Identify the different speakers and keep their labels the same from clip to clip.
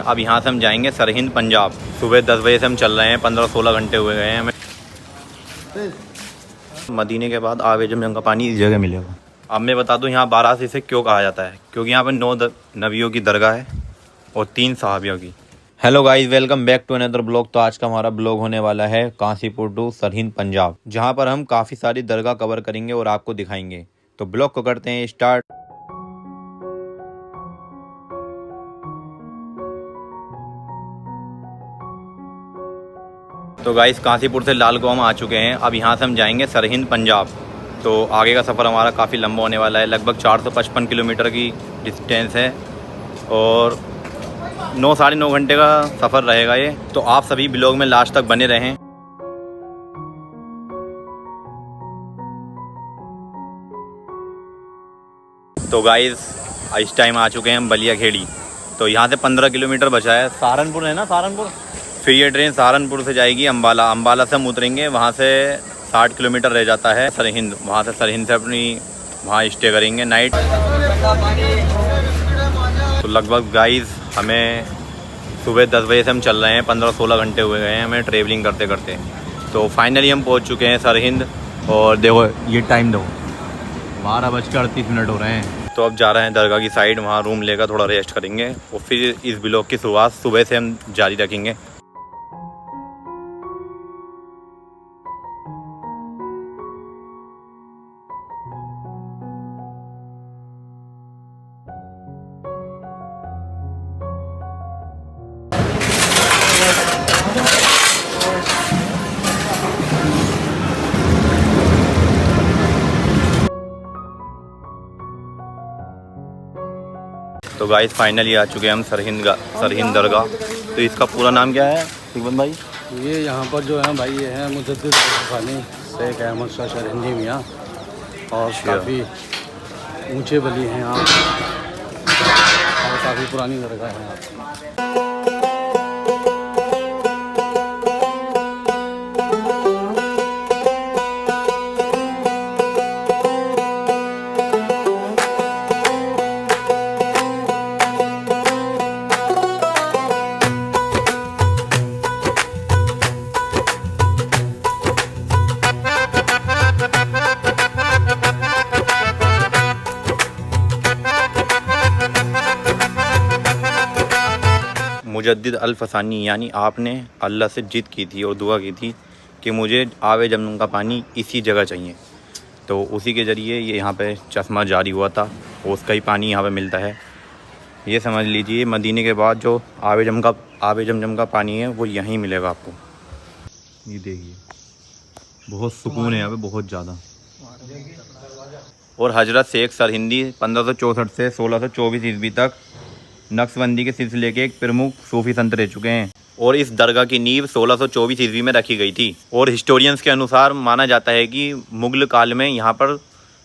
Speaker 1: अब यहाँ से हम जाएंगे सरहिंद पंजाब। सुबह 10 बजे से हम चल रहे हैं, 15-16 घंटे हुए गए हैं हमें। मदीने के बाद आवे जमजम का पानी इस जगह मिलेगा। अब मैं बता दूँ यहाँ वाराणसी से क्यों कहा जाता है, क्योंकि यहाँ पर 9 नबियों की दरगाह है और 3 सहाबियों की। Hello guys, welcome back to another blog. तो आज का हमारा ब्लॉग होने वाला है काशीपुर टू सरहिंद पंजाब, जहाँ पर हम काफ़ी सारी दरगाह कवर करेंगे और आपको दिखाएंगे। तो ब्लॉग को करते हैं स्टार्ट। तो गाइस, काशीपुर से लालगोवा हम आ चुके हैं। अब यहाँ से हम जाएंगे सरहिंद पंजाब। तो आगे का सफ़र हमारा काफ़ी लंबा होने वाला है, लगभग 455 किलोमीटर की डिस्टेंस है और 9-9.5 घंटे का सफ़र रहेगा ये। तो आप सभी ब्लॉग में लास्ट तक बने रहें। तो गाइस, इस टाइम आ चुके हैं हम बलिया खेड़ी। तो यहाँ से 15 किलोमीटर बचा है। सहारनपुर है ना, सहारनपुर। फिर ये ट्रेन सहारनपुर से जाएगी अम्बाला। अम्बाला से हम उतरेंगे, वहाँ से 60 किलोमीटर रह जाता है सरहिंद। वहाँ से सरहिंद से अपनी वहाँ स्टे करेंगे नाइट। तो लगभग गाइस हमें सुबह 10 बजे से हम चल रहे हैं, 15-16 घंटे हुए गए हैं हमें ट्रेवलिंग करते करते। तो फाइनली हम पहुँच चुके हैं सरहिंद। और देखो ये टाइम, दो 12:38 हो रहे हैं। तो अब जा रहे हैं दरगाह की साइड, वहाँ रूम लेकर थोड़ा रेस्ट करेंगे और फिर इस ब्लॉग की शुरुआत सुबह से हम जारी रखेंगे। तो गाइस फाइनली आ चुके हैं हम सरहिंद दरगाह। तो इसका पूरा नाम क्या है सिकंदर भाई?
Speaker 2: ये यहाँ पर जो है भाई, ये है मुजद्दिद शेख अहमद शाह सरहिंदी मियाँ, और काफ़ी ऊंचे वली हैं यहाँ और काफ़ी पुरानी दरगाह है यहाँ।
Speaker 1: मुजद्दिद अल-फसानी यानी आपने अल्लाह से जिद की थी और दुआ की थी कि मुझे आवे जमजम का पानी इसी जगह चाहिए। तो उसी के ज़रिए ये यहाँ पे चश्मा जारी हुआ था और उसका ही पानी यहाँ पे मिलता है। ये समझ लीजिए मदीने के बाद जो आवे जमजम का पानी है वो यहीं मिलेगा आपको। ये देखिए बहुत सुकून है यहाँ पे, बहुत ज़्यादा। और हजरत शेख सरहिंदी 1564 से 1624 ईस्वी तक नक्शबंदी के सिलसिले के एक प्रमुख सूफी संत रह चुके हैं। और इस दरगाह की नींव 1624 ईस्वी में रखी गई थी। और हिस्टोरियंस के अनुसार माना जाता है कि मुगल काल में यहाँ पर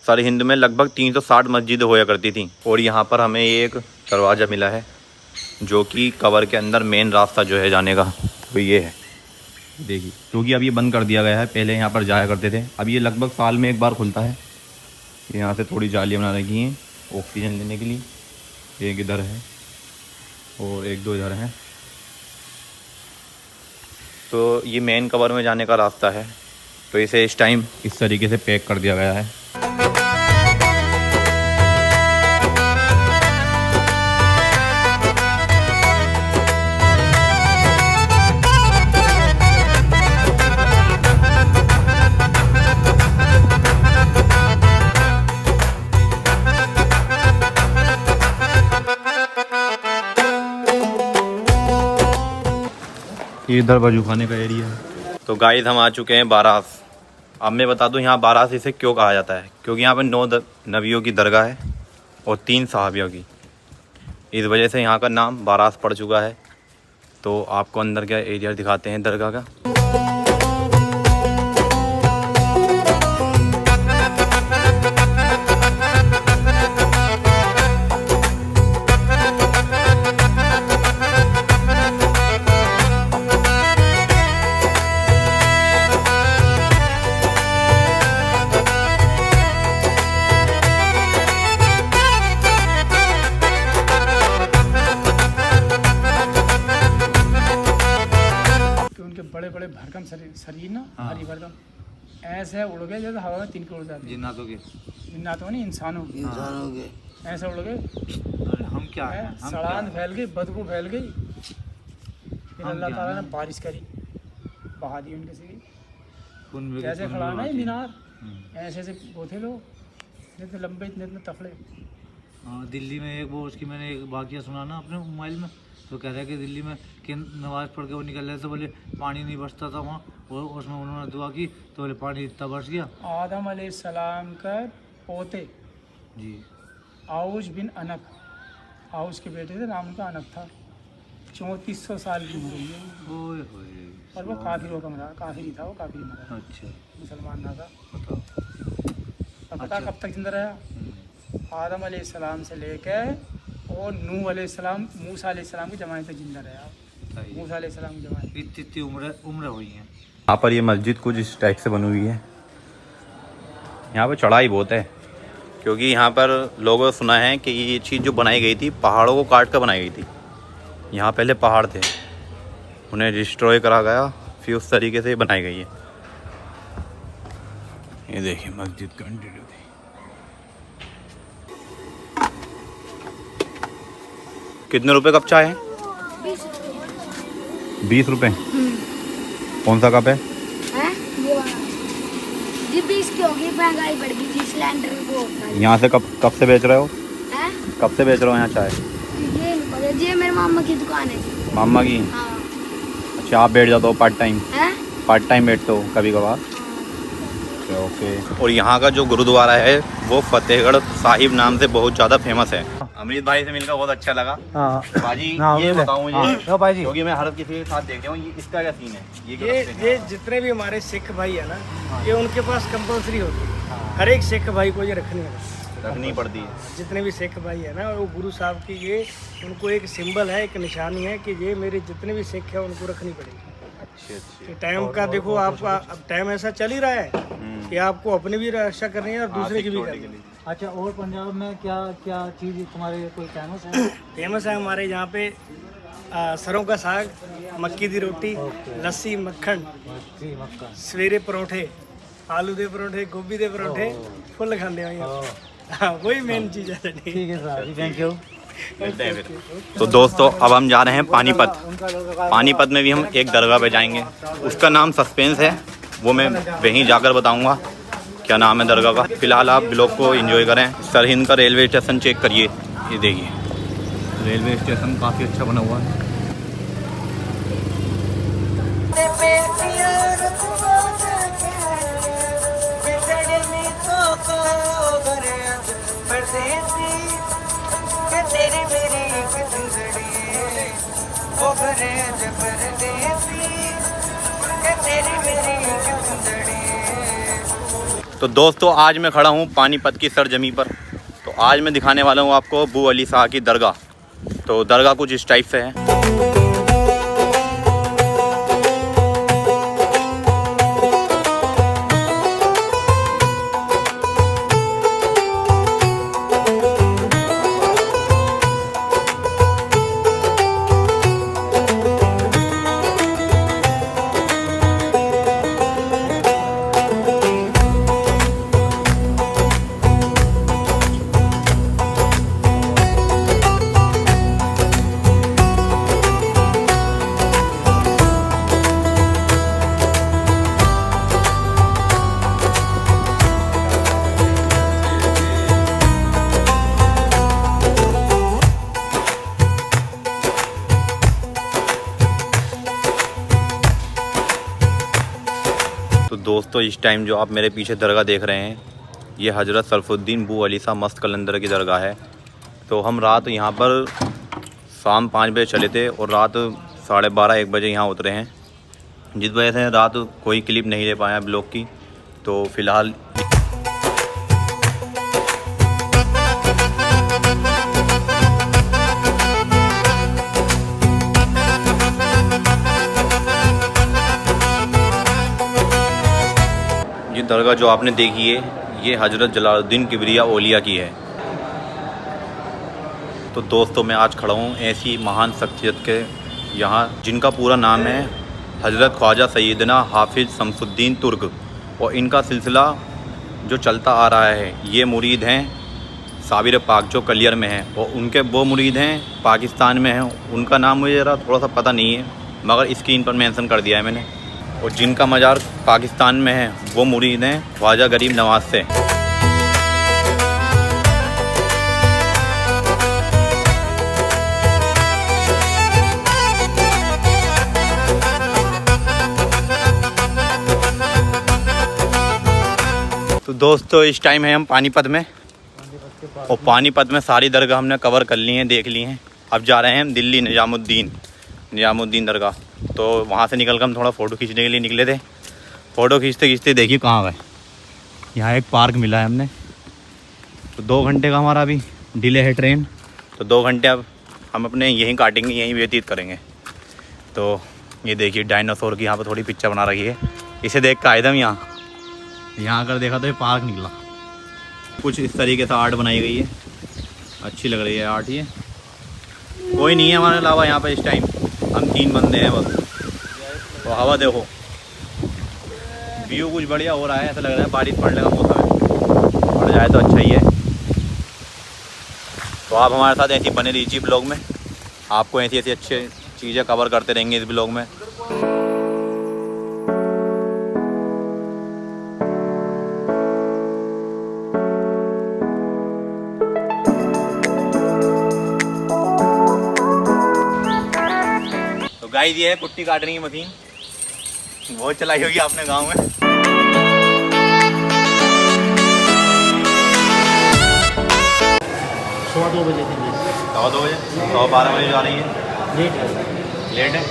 Speaker 1: सरहिंद में लगभग 360 मस्जिद होया करती थी। और यहाँ पर हमें एक दरवाज़ा मिला है जो कि कबर के अंदर मेन रास्ता जो है जाने का वो ये है। देखिए, क्योंकि अब ये बंद कर दिया गया है, पहले यहाँ पर जाया करते थे। अब ये लगभग साल में एक बार खुलता है। यहाँ से थोड़ी जालियाँ बना रखी हैं ऑक्सीजन लेने के लिए। एक इधर है और 1-2 इधर हैं। तो ये मेन कवर में जाने का रास्ता है। तो इसे इस टाइम इस तरीके से पैक कर दिया गया है। ये इधर वजू खाने का एरिया है। तो गाइस हम आ चुके हैं बारास। अब मैं बता दूं यहाँ बारास इसे क्यों कहा जाता है, क्योंकि यहाँ पर 9 नबियों की दरगाह है और 3 सहाबियों की। इस वजह से यहाँ का नाम बारास पड़ चुका है। तो आपको अंदर का एरिया दिखाते हैं दरगाह का।
Speaker 3: बड़े बड़े भरकम शरीर ना, हरी भरकम ऐसे उड़ गए जैसे हवा में तिनके उड़ जाते।
Speaker 2: जिन्नातों के,
Speaker 3: जिन्नातों नहीं, इंसानों के ऐसे उड़ गए।
Speaker 2: हम क्या हैं? हम
Speaker 3: सड़ान फैल गई, बदबू फैल गई। फिर अल्लाह ताला ने बारिश करी, बहा दी उनके से। जैसे खड़ा ना मीनार, ऐसे ऐसे वो थे लोग, इतने लंबे, इतने तफड़े।
Speaker 2: हाँ, दिल्ली में एक वो उसकी मैंने एक वाक़या सुना ना अपने मोबाइल में, तो कह रहा है कि दिल्ली में कि नमाज़ पढ़ के वो निकल रहे थे, बोले पानी नहीं बरसता था वहाँ, और उसमें उन्होंने दुआ की तो बोले पानी इतना बरस गया।
Speaker 3: आदम अलैहिस्सलाम का पोते
Speaker 2: जी,
Speaker 3: आउज बिन अनक, आउज के बेटे थे, नाम उनका अनक था। 3400 साल की उम्र हुई है।
Speaker 2: ओए होए,
Speaker 3: और वो काफिरों का मरा, काफिरी था वो, काफिरी मरा,
Speaker 2: अच्छा
Speaker 3: मुसलमान ना था।
Speaker 2: बताओ।
Speaker 3: अब पता कब तक जिंदा रहा? आदम अलैहिस्सलाम से लेकर और नूह अलैहिस्सलाम, मूसा अलैहिस्सलाम के ज़माने तक जिंदा रहा।
Speaker 2: बताइए,
Speaker 3: मूसा अलैहिस्सलाम के ज़माने।
Speaker 2: इतनी उम्र हुई है।
Speaker 1: यहाँ पर ये मस्जिद कुछ इस टाइप से बनी हुई है। यहाँ पर चढ़ाई बहुत है, क्योंकि यहाँ पर लोगों ने सुना है कि ये चीज़ जो बनाई गई थी पहाड़ों को काट कर बनाई गई थी। यहाँ पहले पहाड़ थे, उन्हें डिस्ट्रॉय करा गया, फिर उस तरीके से बनाई गई है। ये देखिए मस्जिद कंटिन्यू थी। कितने रुपए कप चाय है? 20 रुपए। कौन सा कप है?
Speaker 4: जी 20 की होगी, महंगाई बढ़ गई जी, सिलेंडर वो होता है।
Speaker 1: यहाँ से कब से बेच रहे हो?
Speaker 4: हैं?
Speaker 1: कब से बेच रहे हो यहाँ चाय?
Speaker 4: ये नहीं पता जी, मेरे मामा की दुकान है जी।
Speaker 1: मामा की?
Speaker 4: हाँ।
Speaker 1: अच्छा, आप बैठ जाते हो पार्ट टाइम?
Speaker 4: हैं?
Speaker 1: पार्ट टाइम बैठते हो कभी कभार? ओके। और यहाँ का जो गुरुद्वारा है वो फतेहगढ़ साहिब नाम से बहुत ज़्यादा फेमस है। अमृत भाई से मिलकर बहुत अच्छा लगा। बाजी ये बताओ मुझे, क्योंकि मैं हर किसी के साथ देख रहा हूँ, ये इसका क्या सीन है?
Speaker 3: ये जितने भी हमारे सिख भाई है ना, ये उनके पास कंपलसरी होती है। हर एक सिख भाई को ये रखनी पड़ती है। जितने भी सिख भाई है ना, वो गुरु साहब की ये उनको एक सिंबल है, एक निशानी है कि ये मेरे जितने भी सिख है उनको रखनी पड़ेगी।
Speaker 1: अच्छे।
Speaker 3: टाइम का देखो आपका, अब टाइम ऐसा चल ही रहा है कि आपको अपनी भी रक्षा करनी है और दूसरे की भी करनी है।
Speaker 2: अच्छा, और पंजाब में क्या क्या चीज़ तुम्हारे कोई फेमस है?
Speaker 3: फेमस है हमारे यहाँ पे सरों का साग, मक्की दी रोटी, लस्सी, मक्खन, सवेरे परौठे, आलू दे परौठे, गोभी दे परौठे, फुल खाते हैं। वही मेन चीज़ है।
Speaker 2: ठीक है सर, थैंक यू।
Speaker 1: तो दोस्तों अब हम जा रहे हैं पानीपत। पानीपत में भी हम एक दरगाह पे जाएंगे, उसका नाम सस्पेंस है, वो मैं वहीं जाकर बताऊंगा क्या नाम है दरगाह का। फिलहाल आप ब्लॉग को एंजॉय करें। सरहिंद का रेलवे स्टेशन चेक करिए, ये देखिए रेलवे स्टेशन काफ़ी अच्छा बना हुआ है। तो दोस्तों आज मैं खड़ा हूँ पानीपत की सरजमी पर। तो आज मैं दिखाने वाला हूँ आपको बू अली शाह की दरगाह। तो दरगाह कुछ इस टाइप से है। तो दोस्तों इस टाइम जो आप मेरे पीछे दरगाह देख रहे हैं, ये हज़रत सरफुद्दीन बू अली शाह मस्त कलंदर की दरगाह है। तो हम रात यहाँ पर शाम 5 बजे चले थे और रात 12:30-1 बजे यहाँ उतरे हैं, जिस वजह से रात कोई क्लिप नहीं ले पाया ब्लॉग की। तो फ़िलहाल ये दरगाह जो आपने देखी है, ये हज़रत जलालुद्दीन किबरिया औलिया की है। तो दोस्तों मैं आज खड़ा हूँ ऐसी महान शख्सियत के यहाँ, जिनका पूरा नाम है हज़रत ख्वाजा सैयदना हाफिज़ शमसुद्दीन तुर्क, और इनका सिलसिला जो चलता आ रहा है। ये मुरीद हैं साबिर पाक जो कलियर में हैं, और उनके वो मुरीद हैं पाकिस्तान में हैं। उनका नाम मुझे ज़रा थोड़ा सा पता नहीं है, मगर स्क्रीन पर मेंशन कर दिया है मैंने। और जिनका मज़ार पाकिस्तान में है वो मुरीद हैं ख्वाजा गरीब नवाज से। तो दोस्तों इस टाइम है हम पानीपत में, और पानीपत में सारी दरगाह हमने कवर कर ली हैं, देख ली हैं। अब जा रहे हैं हम दिल्ली निजामुद्दीन दरगाह। तो वहाँ से निकल कर हम थोड़ा फ़ोटो खींचने के लिए निकले थे। फ़ोटो खींचते खींचते देखिए कहाँ गए। यहाँ एक पार्क मिला है हमने। तो 2 घंटे का हमारा अभी डिले है ट्रेन, तो 2 घंटे अब हम अपने यहीं काटेंगे, यहीं व्यतीत करेंगे। तो ये देखिए डायनासोर की यहाँ पर थोड़ी पिक्चर बना रखी है। इसे देख कर आए थे हम यहाँ आकर देखा तो ये पार्क निकला। कुछ इस तरीके से आर्ट बनाई गई है, अच्छी लग रही है आर्ट। ये कोई नहीं है हमारे अलावा यहाँ पर इस टाइम, हम 3 बंदे हैं बस। तो हवा देखो, व्यू कुछ बढ़िया हो रहा है, ऐसा लग रहा है बारिश पड़ने का मौसम है। पड़ जाए तो अच्छा ही है। तो आप हमारे साथ ऐसी बने रहिए ब्लॉग में, आपको ऐसी ऐसी अच्छी चीज़ें कवर करते रहेंगे इस ब्लॉग में। गाइस ये है कुट्टी काटने की मशीन, बहुत चलाई होगी आपने गांव में।
Speaker 3: 2:15 बजे थी।
Speaker 1: 2 बजे 12 बजे जा रही है। लेट है।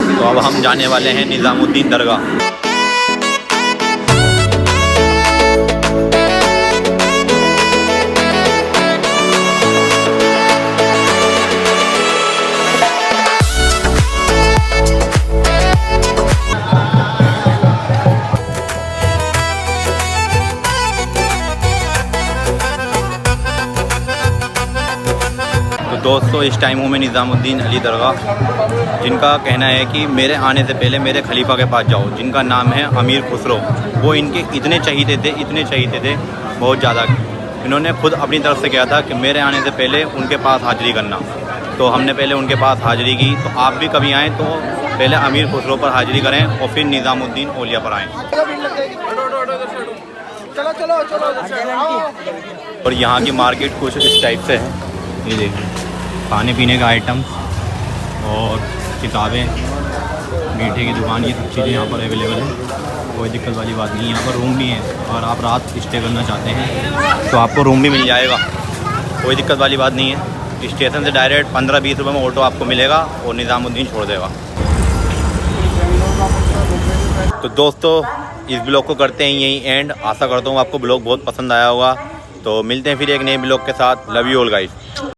Speaker 1: तो अब हम जाने वाले हैं निज़ामुद्दीन दरगाह। दोस्तों इस टाइम हूँ मैं निज़ामुद्दीन अली दरगाह, जिनका कहना है कि मेरे आने से पहले मेरे खलीफा के पास जाओ, जिनका नाम है अमीर खुसरो। वो इनके इतने चहीते थे बहुत ज़्यादा। इन्होंने खुद अपनी तरफ से कहा था कि मेरे आने से पहले उनके पास हाज़िरी करना। तो हमने पहले उनके पास हाज़िरी की। तो आप भी कभी आएँ तो पहले अमीर खुसरो पर हाज़िरी करें और फिर निज़ामुद्दीन औलिया पर आएँ। और यहाँ की मार्केट कुछ इस टाइप से है, ये देखिए खाने पीने का आइटम और किताबें, मीठे की दुकान, ये सब चीज़ें यहाँ पर अवेलेबल हैं। कोई दिक्कत वाली बात नहीं है। यहाँ पर रूम भी है, और आप रात स्टे करना चाहते हैं तो आपको रूम भी मिल जाएगा, कोई दिक्कत वाली बात नहीं है। स्टेशन से डायरेक्ट 15-20 रुपये में ऑटो आपको मिलेगा और निज़ामुद्दीन छोड़ देगा। तो दोस्तों इस ब्लॉग को करते हैं यहीं एंड। आशा करता हूँ आपको ब्लॉग बहुत पसंद आया होगा। तो मिलते हैं फिर एक नए ब्लॉग के साथ। Love you all guys.